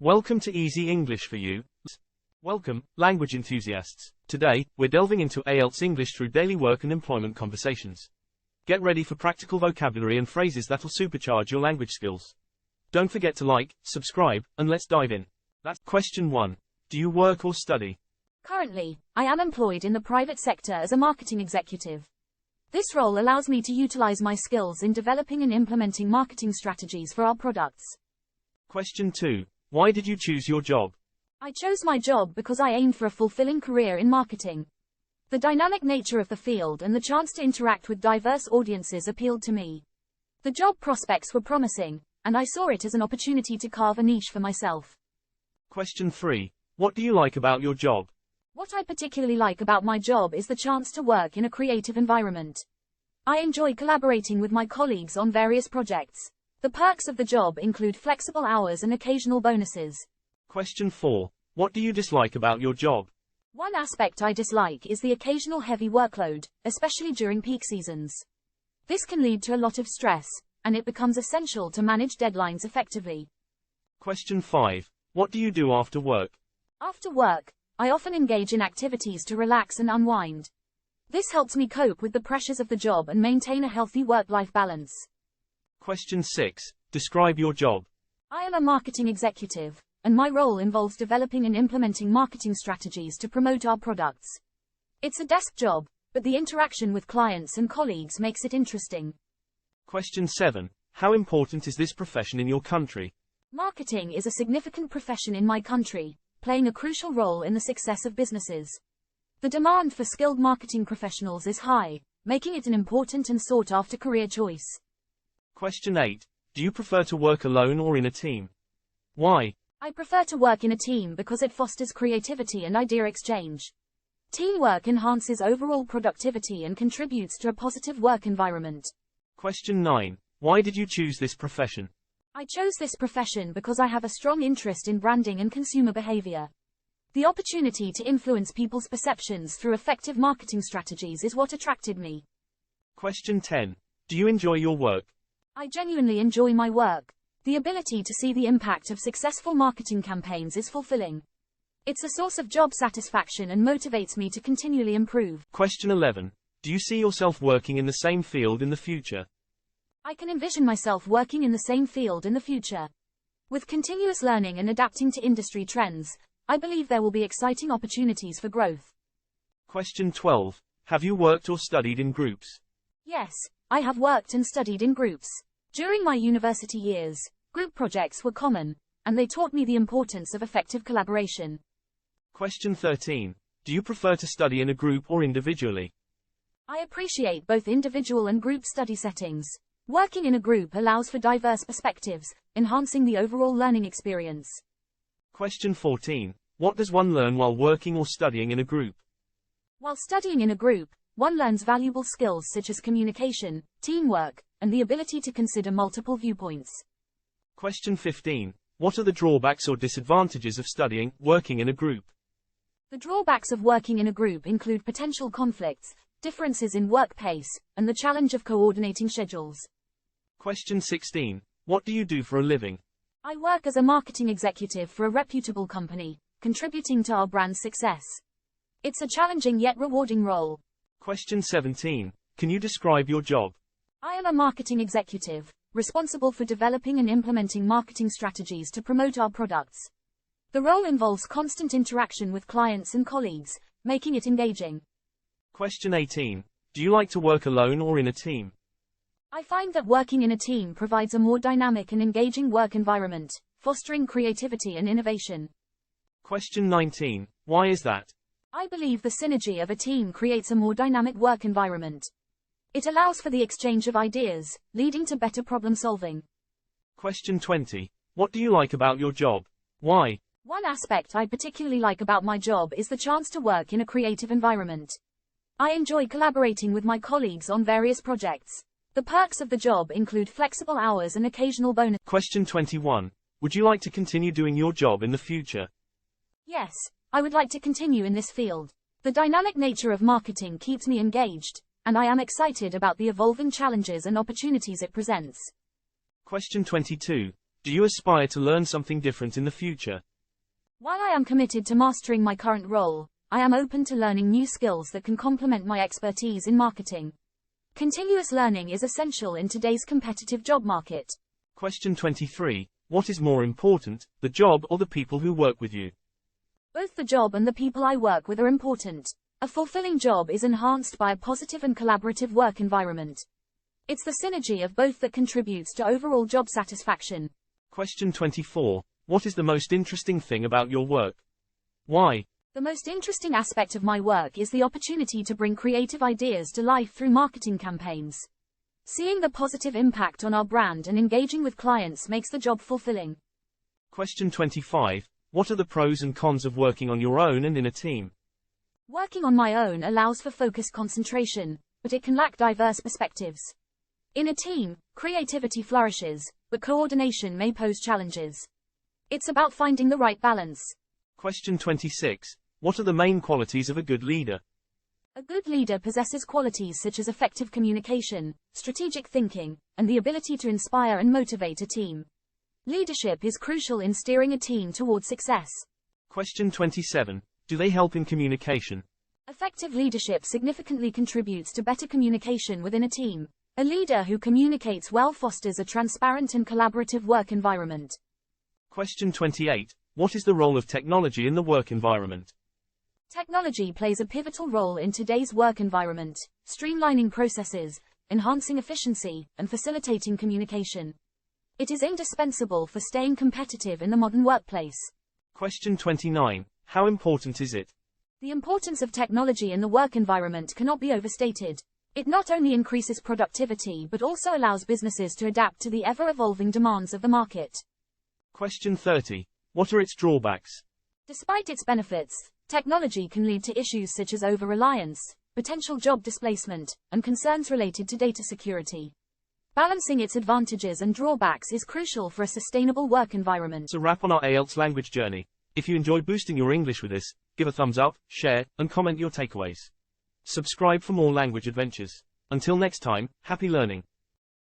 Welcome to Easy English for You. Welcome, language enthusiasts. Today, we're delving into IELTS English through daily work and employment conversations. Get ready for practical vocabulary and phrases that'll supercharge your language skills. Don't forget to like, subscribe, and let's dive in. That's question 1. Do you work or study? Currently, I am employed in the private sector as a marketing executive. This role allows me to utilize my skills in developing and implementing marketing strategies for our products. Question 2. Why did you choose your job? I chose my job because I aimed for a fulfilling career in marketing. The dynamic nature of the field and the chance to interact with diverse audiences appealed to me. The job prospects were promising, and I saw it as an opportunity to carve a niche for myself. Question 3. What do you like about your job? What I particularly like about my job is the chance to work in a creative environment. I enjoy collaborating with my colleagues on various projects. The perks of the job include flexible hours and occasional bonuses. Question 4. What do you dislike about your job? One aspect I dislike is the occasional heavy workload, especially during peak seasons. This can lead to a lot of stress, and it becomes essential to manage deadlines effectively. Question 5. What do you do after work? After work, I often engage in activities to relax and unwind. This helps me cope with the pressures of the job and maintain a healthy work-life balance. Question 6. Describe your job. I am a marketing executive, and my role involves developing and implementing marketing strategies to promote our products. It's a desk job, but the interaction with clients and colleagues makes it interesting. Question 7. How important is this profession in your country? Marketing is a significant profession in my country, playing a crucial role in the success of businesses. The demand for skilled marketing professionals is high, making it an important and sought-after career choice. Question 8. Do you prefer to work alone or in a team? Why? I prefer to work in a team because it fosters creativity and idea exchange. Teamwork enhances overall productivity and contributes to a positive work environment. Question 9. Why did you choose this profession? I chose this profession because I have a strong interest in branding and consumer behavior. The opportunity to influence people's perceptions through effective marketing strategies is what attracted me. Question 10. Do you enjoy your work? I genuinely enjoy my work. The ability to see the impact of successful marketing campaigns is fulfilling. It's a source of job satisfaction and motivates me to continually improve. Question 11. Do you see yourself working in the same field in the future? I can envision myself working in the same field in the future. With continuous learning and adapting to industry trends, I believe there will be exciting opportunities for growth. Question 12. Have you worked or studied in groups? Yes, I have worked and studied in groups. During my university years, group projects were common, and they taught me the importance of effective collaboration. Question 13. Do you prefer to study in a group or individually? I appreciate both individual and group study settings. Working in a group allows for diverse perspectives, enhancing the overall learning experience. Question 14. What does one learn while working or studying in a group? While studying in a group, one learns valuable skills such as communication, teamwork, and the ability to consider multiple viewpoints. Question 15. What are the drawbacks or disadvantages of working in a group? The drawbacks of working in a group include potential conflicts, differences in work pace, and the challenge of coordinating schedules. Question 16. What do you do for a living? I work as a marketing executive for a reputable company, contributing to our brand's success. It's a challenging yet rewarding role. Question 17. Can you describe your job? I am a marketing executive, responsible for developing and implementing marketing strategies to promote our products. The role involves constant interaction with clients and colleagues, making it engaging. Question 18. Do you like to work alone or in a team? I find that working in a team provides a more dynamic and engaging work environment, fostering creativity and innovation. Question 19. Why is that? I believe the synergy of a team creates a more dynamic work environment. It allows for the exchange of ideas, leading to better problem solving. Question 20. What do you like about your job? Why? One aspect I particularly like about my job is the chance to work in a creative environment. I enjoy collaborating with my colleagues on various projects. The perks of the job include flexible hours and occasional bonus. Question 21. Would you like to continue doing your job in the future? Yes, I would like to continue in this field. The dynamic nature of marketing keeps me engaged, and I am excited about the evolving challenges and opportunities it presents. Question 22. Do you aspire to learn something different in the future? While I am committed to mastering my current role, I am open to learning new skills that can complement my expertise in marketing. Continuous learning is essential in today's competitive job market. Question 23. What is more important, the job or the people who work with you? Both the job and the people I work with are important. A fulfilling job is enhanced by a positive and collaborative work environment. It's the synergy of both that contributes to overall job satisfaction. Question 24. What is the most interesting thing about your work? Why? The most interesting aspect of my work is the opportunity to bring creative ideas to life through marketing campaigns. Seeing the positive impact on our brand and engaging with clients makes the job fulfilling. Question 25. What are the pros and cons of working on your own and in a team? Working on my own allows for focused concentration, but it can lack diverse perspectives. In a team, creativity flourishes, but coordination may pose challenges. It's about finding the right balance. Question 26. What are the main qualities of a good leader? A good leader possesses qualities such as effective communication, strategic thinking, and the ability to inspire and motivate a team. Leadership is crucial in steering a team towards success. Question 27. Do they help in communication? Effective leadership significantly contributes to better communication within a team. A leader who communicates well fosters a transparent and collaborative work environment. Question 28. What is the role of technology in the work environment? Technology plays a pivotal role in today's work environment, streamlining processes, enhancing efficiency, and facilitating communication. It is indispensable for staying competitive in the modern workplace. Question 29. How important is it? The importance of technology in the work environment cannot be overstated. It not only increases productivity but also allows businesses to adapt to the ever-evolving demands of the market. Question 30. What are its drawbacks? Despite its benefits, technology can lead to issues such as over-reliance, potential job displacement, and concerns related to data security. Balancing its advantages and drawbacks is crucial for a sustainable work environment. That's a wrap on our IELTS language journey. If you enjoy boosting your English with us, give a thumbs up, share, and comment your takeaways. Subscribe for more language adventures. Until next time, happy learning.